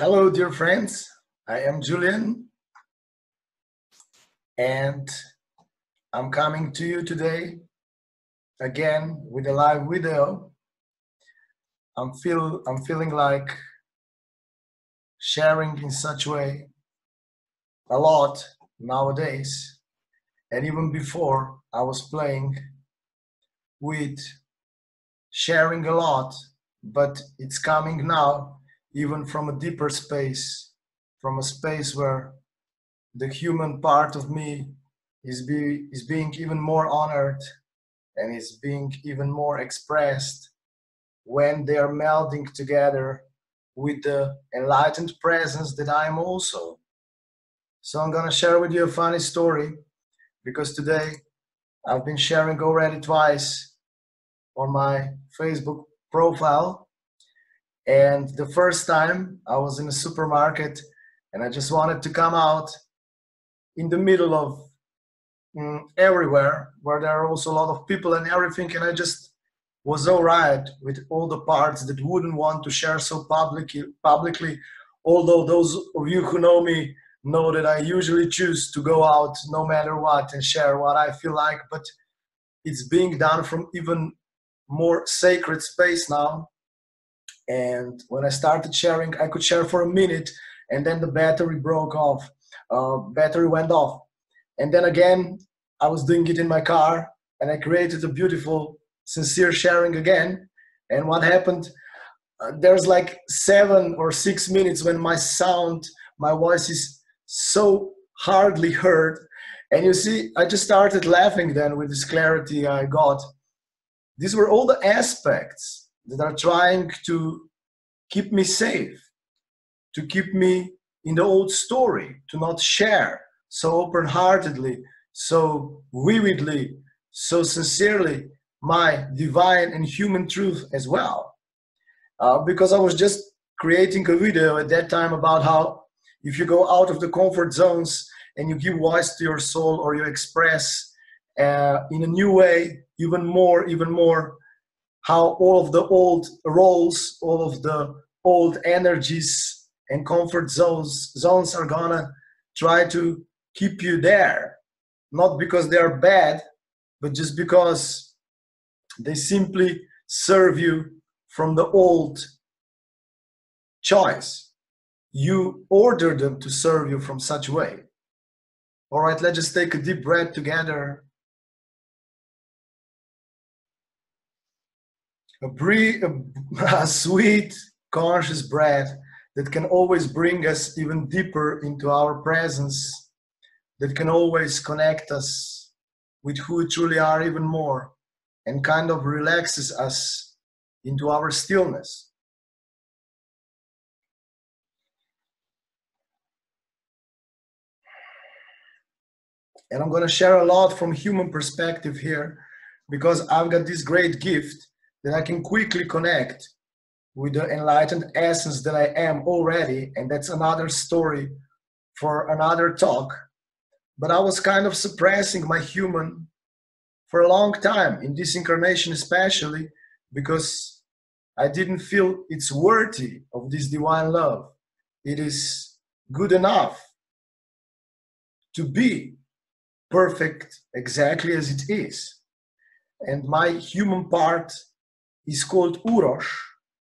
Hello, dear friends. I am Julian, and I'm coming to you today again with a live video. I'm feeling like sharing in such way a lot nowadays, and even before I was playing with sharing a lot, but it's coming now even from a deeper space, from a space where the human part of me is being even more honored and is being even more expressed when they are melding together with the enlightened presence that I am also. So I'm gonna share with you a funny story, because today I've been sharing already twice on my Facebook profile. And the first time I was in a supermarket and I just wanted to come out in the middle of everywhere where there are also a lot of people and everything, and I just was all right with all the parts that wouldn't want to share so publicly, although those of you who know me know that I usually choose to go out no matter what and share what I feel like, but it's being done from even more sacred space now. And when I started sharing, I could share for a minute and then the battery broke off, battery went off. And then again, I was doing it in my car and I created a beautiful, sincere sharing again. And what happened, there's like 7 or 6 minutes when my voice is so hardly heard. And you see, I just started laughing then with this clarity I got. These were all the aspects that are trying to keep me safe, to keep me in the old story, to not share so open-heartedly, so vividly, so sincerely my divine and human truth as well. Because I was just creating a video at that time about how if you go out of the comfort zones and you give voice to your soul, or you express in a new way, even more, how all of the old roles, all of the old energies and comfort zones are gonna try to keep you there, not because they are bad, but just because they simply serve you from the old choice. You order them to serve you from such way. All right, let's just take a deep breath together. A sweet, conscious breath that can always bring us even deeper into our presence, that can always connect us with who we truly are even more, and kind of relaxes us into our stillness. And I'm going to share a lot from human perspective here, because I've got this great gift that I can quickly connect with the enlightened essence that I am already, and that's another story for another talk. But I was kind of suppressing my human for a long time, in this incarnation especially, because I didn't feel it's worthy of this divine love. It is good enough to be perfect exactly as it is. And my human part is called Urosh.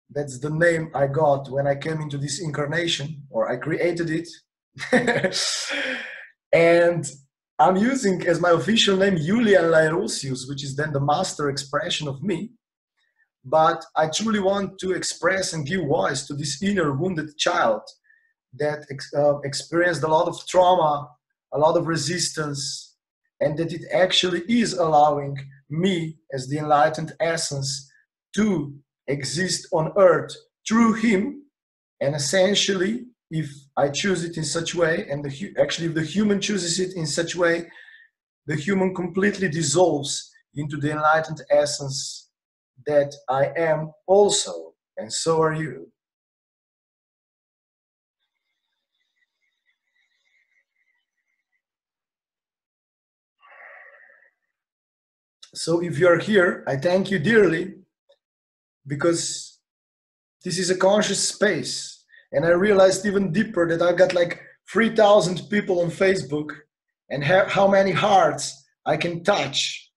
That's the name I got when I came into this incarnation, or I created it. And I'm using as my official name Julian FB, which is then the master expression of me. But I truly want to express and give voice to this inner wounded child that experienced a lot of trauma, a lot of resistance, and that it actually is allowing me as the enlightened essence to exist on earth through him. And essentially, if I choose it in such way, and actually if the human chooses it in such way, the human completely dissolves into the enlightened essence that I am also, and so are you. So if you're here, I thank you dearly, because this is a conscious space, And I realized even deeper that I've got like 3,000 people on Facebook, and how many hearts I can touch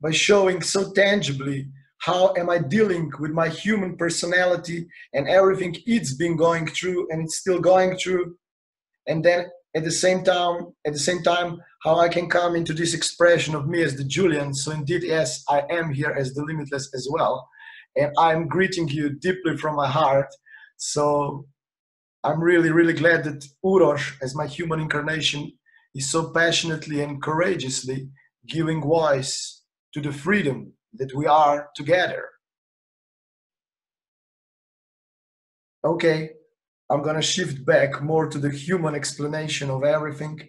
by showing so tangibly how am I dealing with my human personality and everything it's been going through and it's still going through. And then at the same time, how I can come into this expression of me as the Julian. So indeed, yes, I am here as the Limitless as well. And I'm greeting you deeply from my heart. So I'm really, really glad that Uroš, as my human incarnation, is so passionately and courageously giving voice to the freedom that we are together. Okay, I'm gonna shift back more to the human explanation of everything.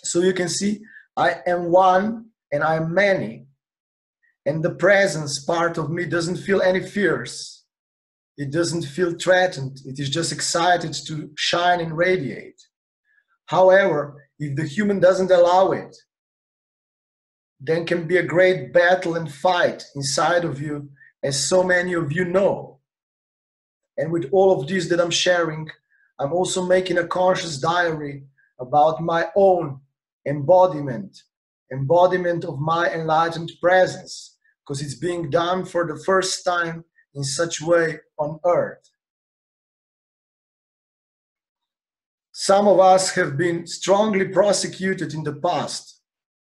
So you can see I am one and I'm many. And the presence part of me doesn't feel any fears. It doesn't feel threatened. It is just excited to shine and radiate. However, if the human doesn't allow it, then can be a great battle and fight inside of you, as so many of you know. And with all of this that I'm sharing, I'm also making a conscious diary about my own embodiment of my enlightened presence, because it's being done for the first time in such way on earth. Some of us have been strongly prosecuted in the past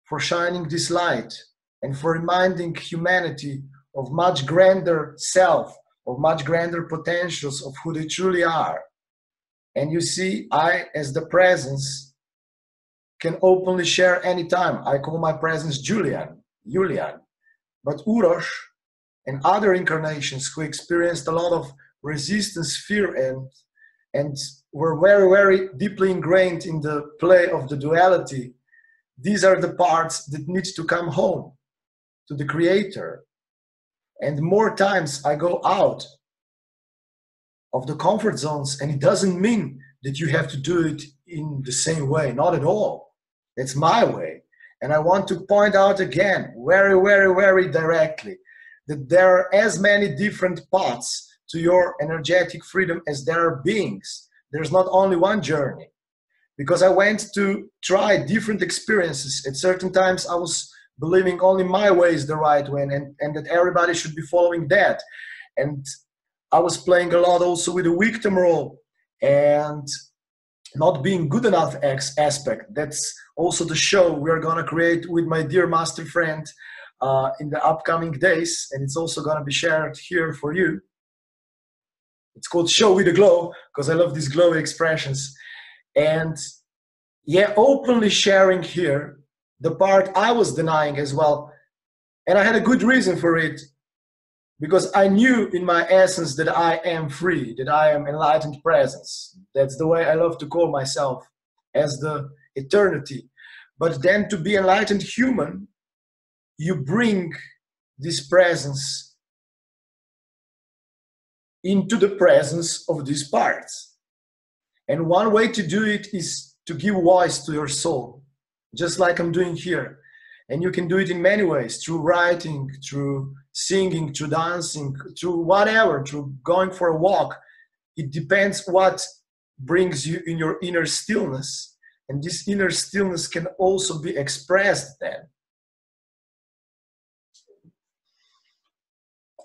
for shining this light and for reminding humanity of much grander self, of much grander potentials of who they truly are. And you see, I, as the presence, can openly share anytime. I call my presence Julian. But Uroš and other incarnations who experienced a lot of resistance, fear, and were very, very deeply ingrained in the play of the duality, these are the parts that need to come home to the Creator. And more times I go out of the comfort zones, and it doesn't mean that you have to do it in the same way, not at all. It's my way. And I want to point out again, very, very, very directly, that there are as many different paths to your energetic freedom as there are beings. There's not only one journey. Because I went to try different experiences. At certain times I was believing only my way is the right way, and that everybody should be following that. And I was playing a lot also with the victim role and not being good enough aspect. That's also the show we are gonna create with my dear master friend in the upcoming days, and it's also gonna be shared here for you. It's called Show with a Glow, because I love these glowy expressions. And yeah, openly sharing here the part I was denying as well. And I had a good reason for it, because I knew in my essence that I am free, that I am enlightened presence. That's the way I love to call myself, as the eternity. But then to be enlightened human, you bring this presence into the presence of these parts. And one way to do it is to give voice to your soul, just like I'm doing here. And you can do it in many ways, through writing, through singing, through dancing, through whatever, through going for a walk. It depends what brings you in your inner stillness. And this inner stillness can also be expressed then.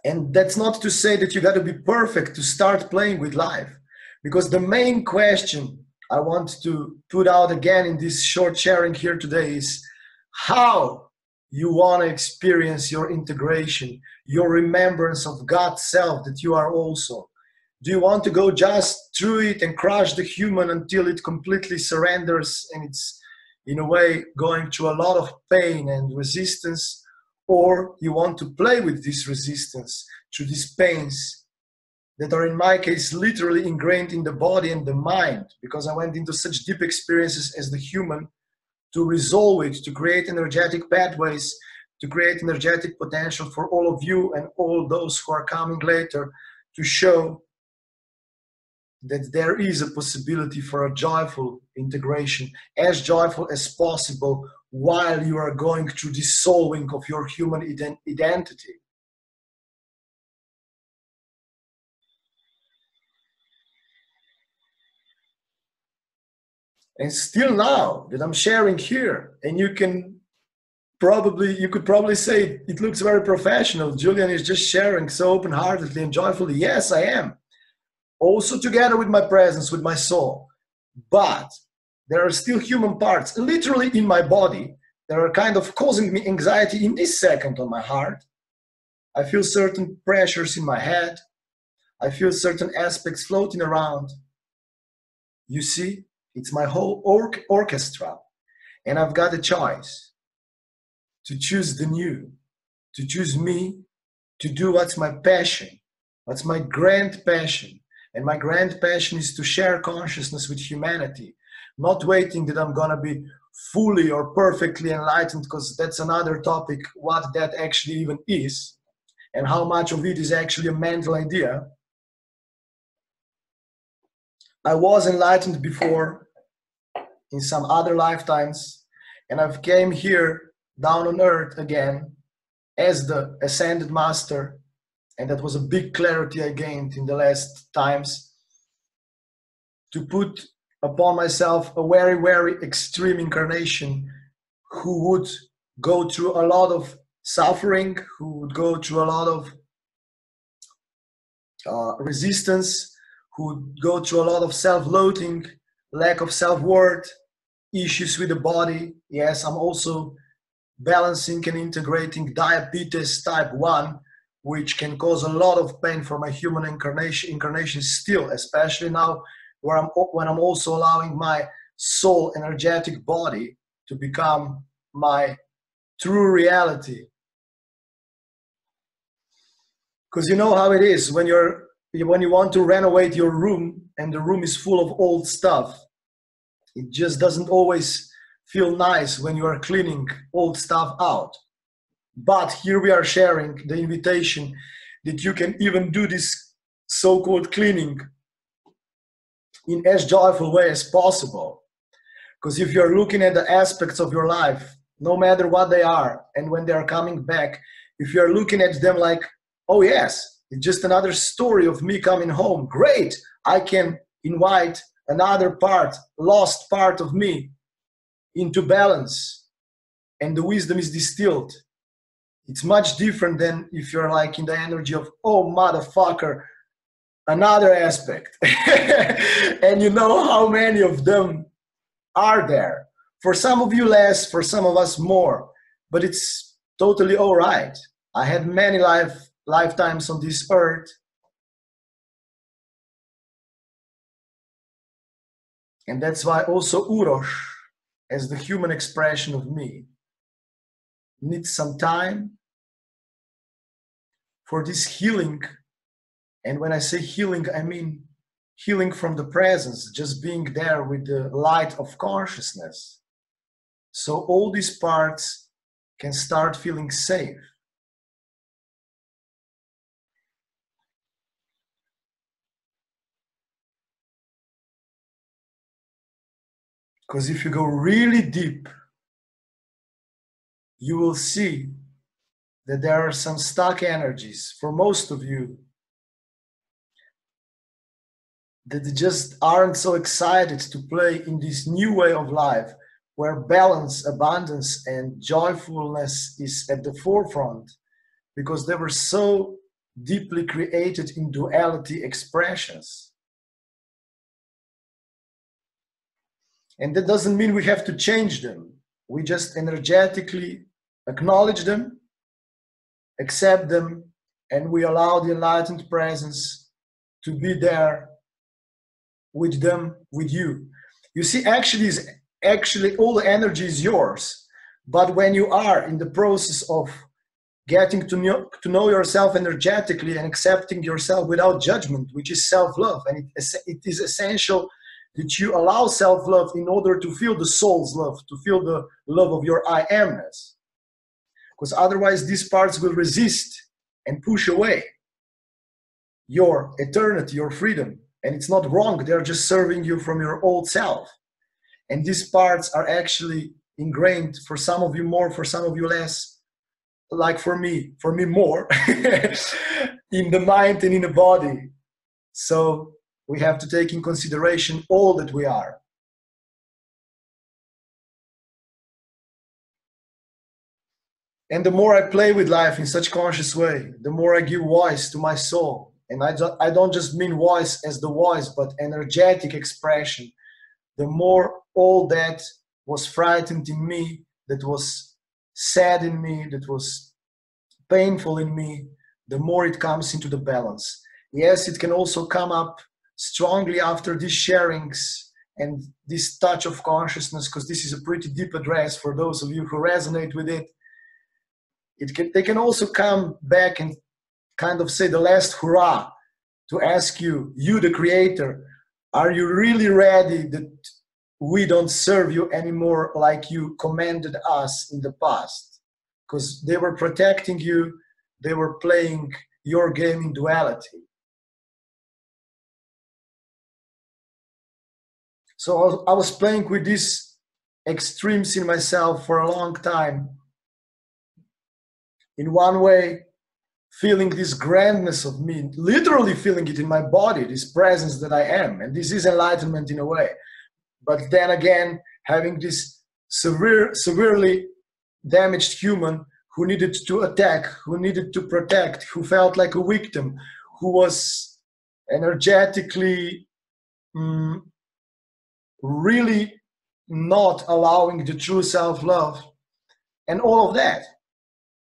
And that's not to say that you got to be perfect to start playing with life. Because the main question I want to put out again in this short sharing here today is how you want to experience your integration, your remembrance of God's self that you are also. Do you want to go just through it and crush the human until it completely surrenders and it's in a way going through a lot of pain and resistance? Or you want to play with this resistance through these pains that are in my case literally ingrained in the body and the mind, because I went into such deep experiences as the human to resolve it, to create energetic pathways, to create energetic potential for all of you and all those who are coming later, to show that there is a possibility for a joyful integration, as joyful as possible, while you are going through the solving of your human identity. And still now that I'm sharing here, and you could probably say it looks very professional. Julian is just sharing so open-heartedly and joyfully. Yes, I am. Also together with my presence, with my soul. But there are still human parts, literally in my body, that are kind of causing me anxiety in this second on my heart. I feel certain pressures in my head. I feel certain aspects floating around. You see, it's my whole orchestra. And I've got a choice to choose the new, to choose me, to do what's my passion, what's my grand passion. And my grand passion is to share consciousness with humanity, not waiting that I'm gonna be fully or perfectly enlightened, because that's another topic, what that actually even is, and how much of it is actually a mental idea. I was enlightened before in some other lifetimes, and I've came here down on earth again as the ascended master, and that was a big clarity I gained in the last times, to put upon myself a very, very extreme incarnation who would go through a lot of suffering, who would go through a lot of resistance, who would go through a lot of self-loathing, lack of self-worth, issues with the body. Yes, I'm also balancing and integrating diabetes type 1, which can cause a lot of pain for my human incarnation still, especially now when I'm also allowing my soul energetic body to become my true reality. Because you know how it is when you want to renovate your room and the room is full of old stuff. It just doesn't always feel nice when you are cleaning old stuff out. But here we are sharing the invitation that you can even do this so-called cleaning in as joyful way as possible. Because if you're looking at the aspects of your life, no matter what they are, and when they are coming back, if you're looking at them like, oh yes, it's just another story of me coming home, great, I can invite another part, lost part of me into balance, and the wisdom is distilled. It's much different than if you're like in the energy of, oh motherfucker, another aspect. And you know how many of them are there. For some of you less, for some of us more, but it's totally all right. I had many lifetimes on this earth, and that's why also Urosh, as the human expression of me, needs some time for this healing. And when I say healing, I mean healing from the presence, just being there with the light of consciousness. So all these parts can start feeling safe. Because if you go really deep, you will see that there are some stuck energies for most of you that just aren't so excited to play in this new way of life, where balance, abundance, and joyfulness is at the forefront, because they were so deeply created in duality expressions. And that doesn't mean we have to change them. We just energetically acknowledge them, accept them, and we allow the enlightened presence to be there with them, with you. You see, actually all the energy is yours. But when you are in the process of getting to know yourself energetically and accepting yourself without judgment, which is self-love, and it is essential that you allow self-love in order to feel the soul's love, to feel the love of your I amness. Because otherwise these parts will resist and push away your eternity, your freedom. And it's not wrong, they're just serving you from your old self. And these parts are actually ingrained, for some of you more, for some of you less, like for me more, in the mind and in the body. So we have to take in consideration all that we are. And the more I play with life in such conscious way, the more I give voice to my soul. And I don't just mean voice as the voice, but energetic expression. The more all that was frightened in me, that was sad in me, that was painful in me, the more it comes into the balance. Yes, it can also come up strongly after these sharings and this touch of consciousness, because this is a pretty deep address for those of you who resonate with it. They can also come back and kind of say the last hurrah to ask you, the creator, are you really ready that we don't serve you anymore like you commanded us in the past? Because they were protecting you, they were playing your game in duality. So I was playing with these extremes in myself for a long time. In one way, feeling this grandness of me, literally feeling it in my body, this presence that I am. And this is enlightenment in a way. But then again, having this severely damaged human who needed to attack, who needed to protect, who felt like a victim, who was energetically really not allowing the true self-love and all of that.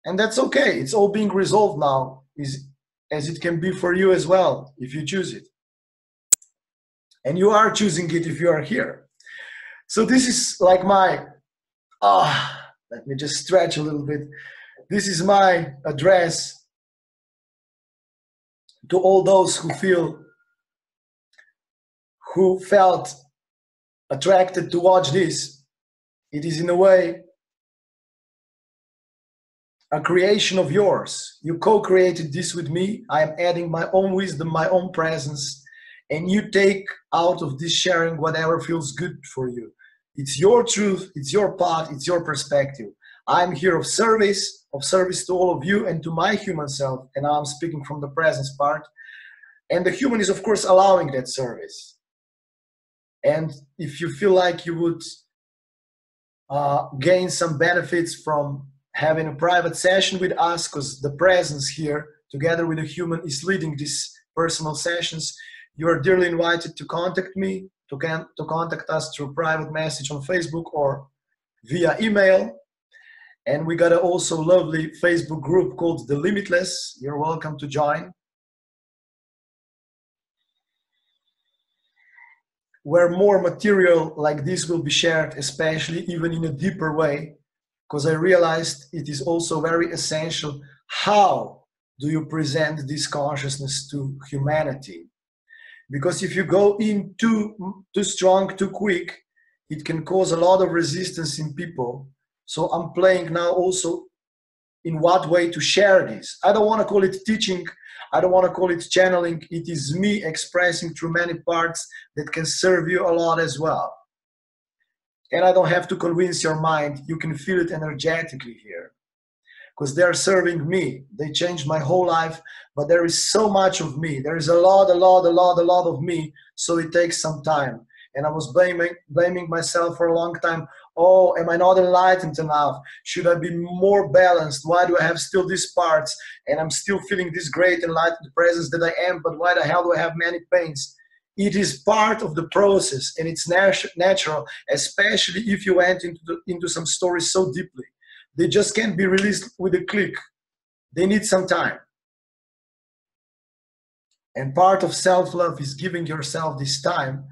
And that's okay. It's all being resolved now, as it can be for you as well, if you choose it. And you are choosing it if you are here. So this is like my, let me just stretch a little bit. This is my address to all those who felt attracted to watch this. It is in a way a creation of yours. You co-created this with me. I am adding my own wisdom, my own presence, and you take out of this sharing whatever feels good for you. It's your truth, it's your path, it's your perspective. I'm here of service to all of you and to my human self, and I'm speaking from the presence part. And the human is, of course, allowing that service. And if you feel like you would gain some benefits from having a private session with us, because the presence here, together with the human, is leading these personal sessions, you are dearly invited to contact me, to contact us through private message on Facebook or via email. And we got a also lovely Facebook group called the Limitless. You're welcome to join, where more material like this will be shared, especially even in a deeper way, because I realized it is also very essential. How do you present this consciousness to humanity? Because if you go in too strong, too quick, it can cause a lot of resistance in people. So I'm playing now also in what way to share this. I don't want to call it teaching. I don't want to call it channeling. It is me expressing through many parts that can serve you a lot as well. And I don't have to convince your mind. You can feel it energetically here, because they're serving me. They changed my whole life, but there is so much of me. There is a lot of me, so it takes some time. And I was blaming myself for a long time. Oh, am I not enlightened enough? Should I be more balanced? Why do I have still these parts? And I'm still feeling this great enlightened presence that I am, but why the hell do I have many pains? It is part of the process, and it's natural, especially if you went into some stories so deeply. They just can't be released with a click. They need some time. And part of self-love is giving yourself this time.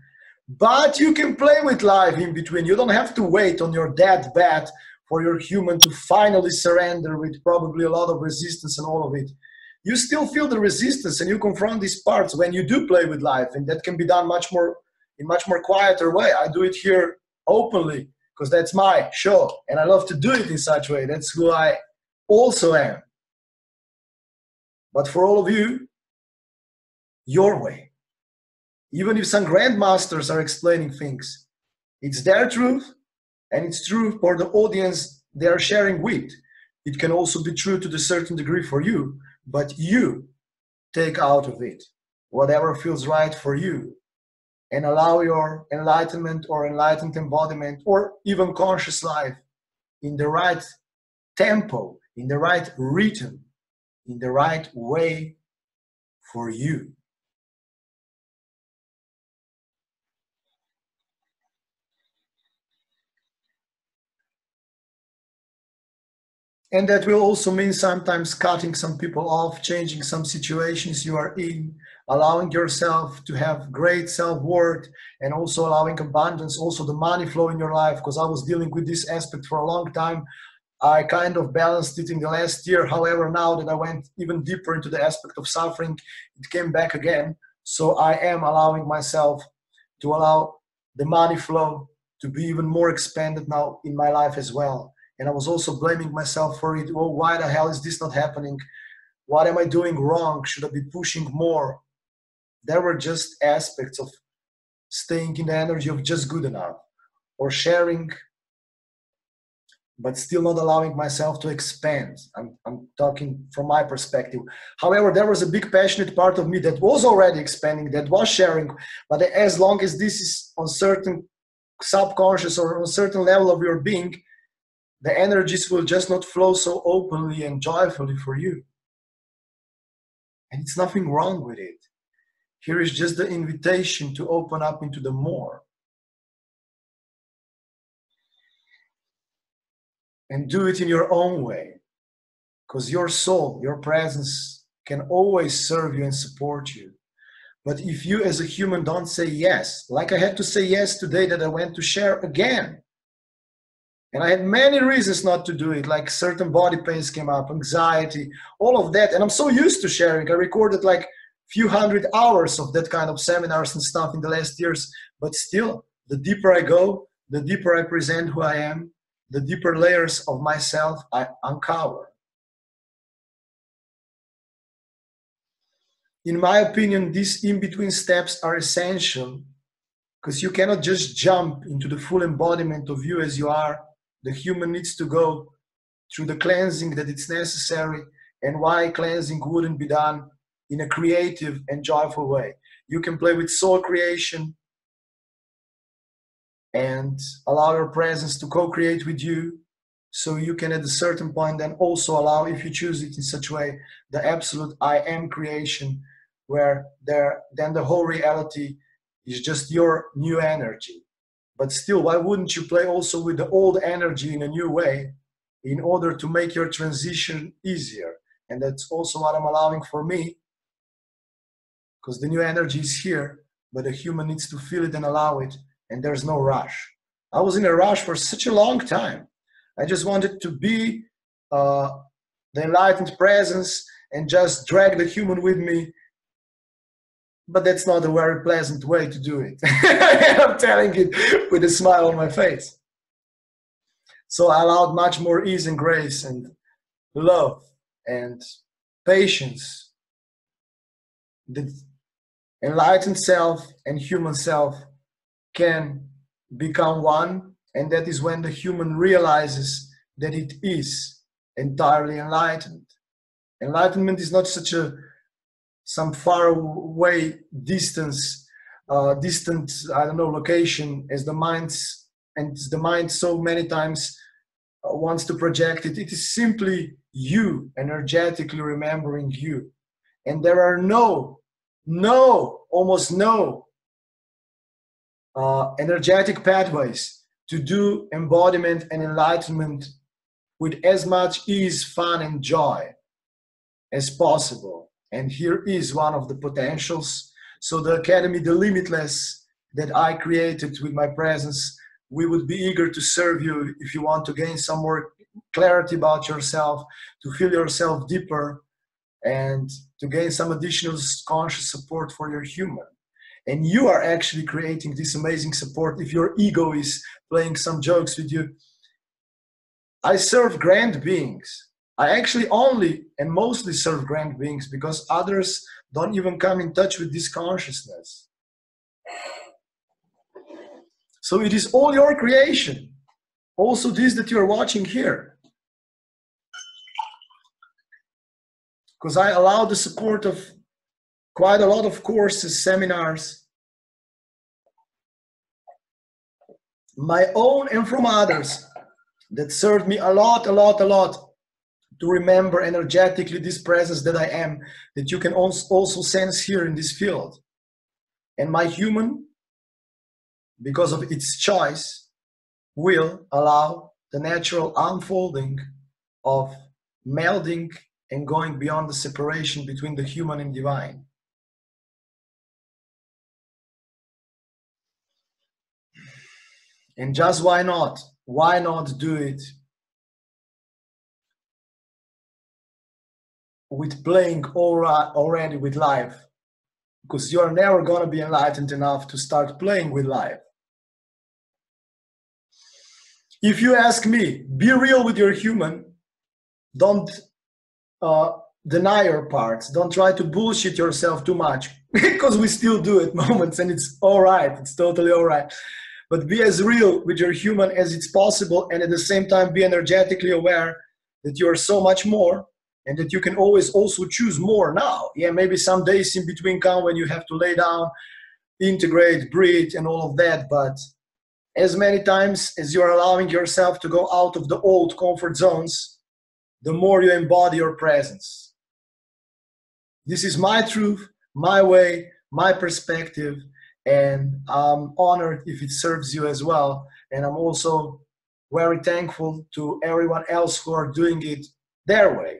But you can play with life in between. You don't have to wait on your deathbed for your human to finally surrender with probably a lot of resistance and all of it. You still feel the resistance, and you confront these parts when you do play with life, and that can be done in much more quieter way. I do it here openly because that's my show, and I love to do it in such a way. That's who I also am. But for all of you, your way. Even if some grandmasters are explaining things, it's their truth, and it's true for the audience they are sharing with. It can also be true to a certain degree for you, but you take out of it whatever feels right for you and allow your enlightenment or enlightened embodiment or even conscious life in the right tempo, in the right rhythm, in the right way for you. And that will also mean sometimes cutting some people off, changing some situations you are in, allowing yourself to have great self-worth, and also allowing abundance, also the money flow in your life, because I was dealing with this aspect for a long time. I kind of balanced it in the last year. However, now that I went even deeper into the aspect of suffering, it came back again. So I am allowing myself to allow the money flow to be even more expanded now in my life as well. And I was also blaming myself for it. Oh, why the hell is this not happening? What am I doing wrong? Should I be pushing more? There were just aspects of staying in the energy of just good enough, or sharing, but still not allowing myself to expand. I'm talking from my perspective. However, there was a big passionate part of me that was already expanding, that was sharing, but as long as this is on certain subconscious or on a certain level of your being, the energies will just not flow so openly and joyfully for you. And it's nothing wrong with it. Here is just the invitation to open up into the more. And do it in your own way. Because your soul, your presence can always serve you and support you. But if you as a human don't say yes, like I had to say yes today that I went to share again. And I had many reasons not to do it, like certain body pains came up, anxiety, all of that. And I'm so used to sharing. I recorded like few hundred hours of that kind of seminars and stuff in the last years. But still, the deeper I go, the deeper I present who I am, the deeper layers of myself I uncover. In my opinion, these in-between steps are essential, because you cannot just jump into the full embodiment of you as you are. The human needs to go through the cleansing that it's necessary, and why cleansing wouldn't be done in a creative and joyful way. You can play with soul creation and allow your presence to co-create with you, so you can at a certain point then also allow, if you choose it in such a way, the absolute I am creation, where then the whole reality is just your new energy. But still, why wouldn't you play also with the old energy in a new way in order to make your transition easier? And that's also what I'm allowing for me, because the new energy is here, but the human needs to feel it and allow it, and there's no rush. I was in a rush for such a long time. I just wanted to be the enlightened presence and just drag the human with me. But that's not a very pleasant way to do it. I'm telling it with a smile on my face. So I allowed much more ease and grace and love and patience. The enlightened self and human self can become one, and that is when the human realizes that it is entirely enlightened. Enlightenment is not such some far away distant, I don't know, location as the mind's, and the mind so many times wants to project it. It is simply you energetically remembering you. And there are almost no energetic pathways to do embodiment and enlightenment with as much ease, fun, and joy as possible. And here is one of the potentials. So the Academy, the Limitless, that I created with my presence, we would be eager to serve you if you want to gain some more clarity about yourself, to feel yourself deeper, and to gain some additional conscious support for your human. And you are actually creating this amazing support if your ego is playing some jokes with you. I serve grand beings. I actually only and mostly serve grand beings because others don't even come in touch with this consciousness. So it is all your creation. Also this that you're watching here. Because I allow the support of quite a lot of courses, seminars, my own and from others, that served me a lot. to remember energetically this presence that I am, that you can also sense here in this field. And my human, because of its choice, will allow the natural unfolding of melding and going beyond the separation between the human and divine. And just why not? Why not do it with playing already with life? Because you're never going to be enlightened enough to start playing with life. If you ask me, be real with your human. Don't deny your parts. Don't try to bullshit yourself too much, because we still do it moments, and it's all right. It's totally all right. But be as real with your human as it's possible, and at the same time be energetically aware that you are so much more, and that you can always also choose more now. Yeah, maybe some days in between come when you have to lay down, integrate, breathe, and all of that. But as many times as you're allowing yourself to go out of the old comfort zones, the more you embody your presence. This is my truth, my way, my perspective, and I'm honored if it serves you as well. And I'm also very thankful to everyone else who are doing it their way.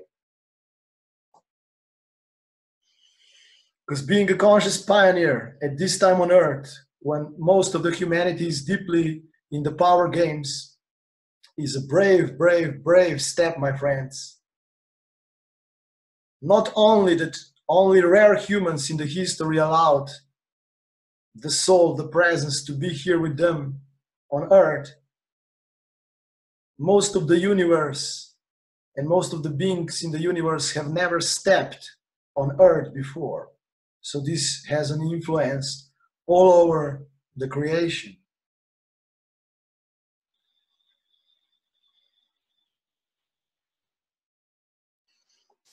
Because being a conscious pioneer at this time on earth, when most of the humanity is deeply in the power games, is a brave, brave, brave step, my friends. Not only that only rare humans in the history allowed the soul, the presence, to be here with them on earth, most of the universe and most of the beings in the universe have never stepped on earth before. So this has an influence all over the creation.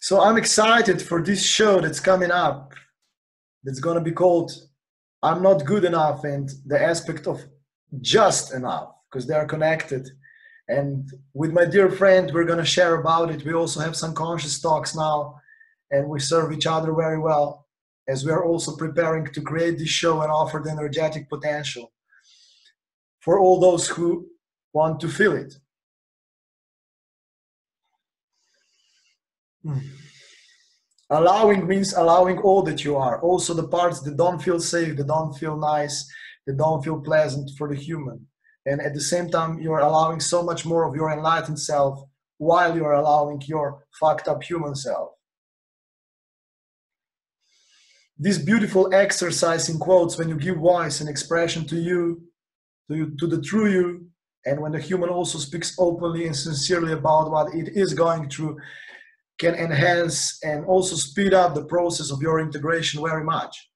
So I'm excited for this show that's coming up, that's going to be called I'm Not Good Enough, and the aspect of just enough, because they are connected. And with my dear friend, we're going to share about it. We also have some conscious talks now, and we serve each other very well, as we are also preparing to create this show and offer the energetic potential for all those who want to feel it. Allowing means allowing all that you are, also the parts that don't feel safe, that don't feel nice, that don't feel pleasant for the human. And at the same time, you're allowing so much more of your enlightened self while you're allowing your fucked up human self. This beautiful exercise in quotes, when you give voice and expression to you, to the true you, and when the human also speaks openly and sincerely about what it is going through, can enhance and also speed up the process of your integration very much.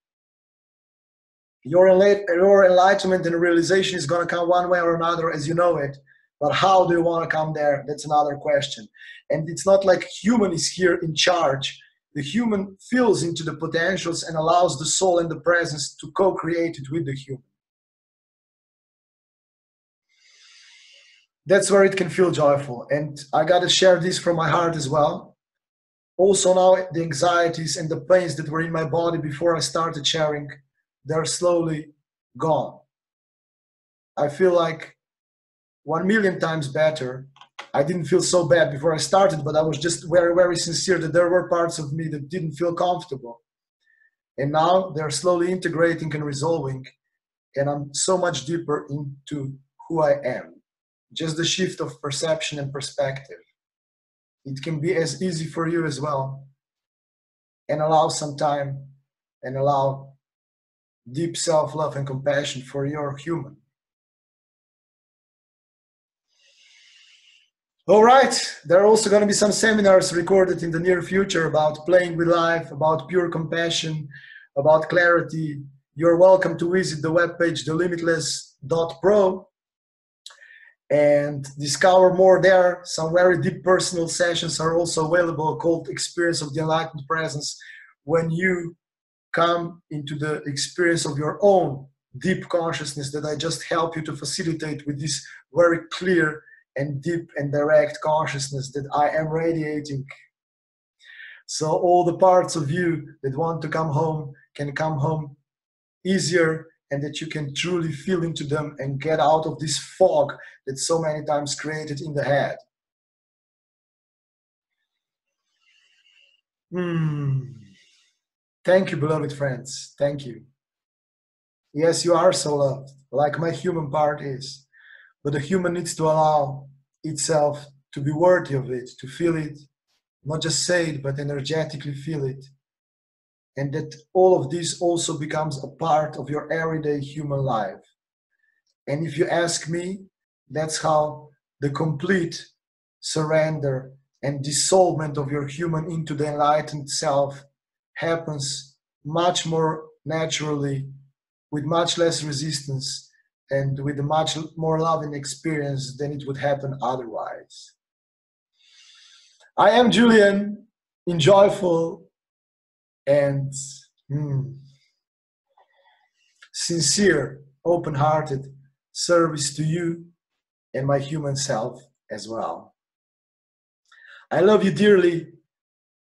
Your enlightenment and realization is going to come one way or another as you know it, but how do you want to come there? That's another question. And it's not like human is here in charge. The human feels into the potentials and allows the soul and the presence to co-create it with the human. That's where it can feel joyful. And I got to share this from my heart as well. Also now the anxieties and the pains that were in my body before I started sharing, they're slowly gone. I feel like 1,000,000 times better. I didn't feel so bad before I started, but I was just very, very sincere that there were parts of me that didn't feel comfortable. And now they're slowly integrating and resolving, and I'm so much deeper into who I am. Just the shift of perception and perspective. It can be as easy for you as well. And allow some time and allow deep self-love and compassion for your human. All right, there are also going to be some seminars recorded in the near future about playing with life, about pure compassion, about clarity. You're welcome to visit the webpage, thelimitless.pro, and discover more there. Some very deep personal sessions are also available called Experience of the Enlightened Presence, when you come into the experience of your own deep consciousness that I just help you to facilitate with this very clear and deep and direct consciousness that I am radiating. So all the parts of you that want to come home can come home easier, and that you can truly feel into them and get out of this fog that's so many times created in the head. Thank you, beloved friends. Thank you. Yes, you are so loved, like my human part is. But the human needs to allow itself to be worthy of it, to feel it, not just say it, but energetically feel it. And that all of this also becomes a part of your everyday human life. And if you ask me, that's how the complete surrender and dissolvement of your human into the enlightened self happens much more naturally, with much less resistance, and with a much more loving experience than it would happen otherwise. I am Julian, enjoyful and sincere, open-hearted service to you and my human self as well. I love you dearly.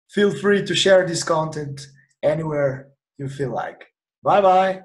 Feel free to share this content anywhere you feel like. Bye-bye.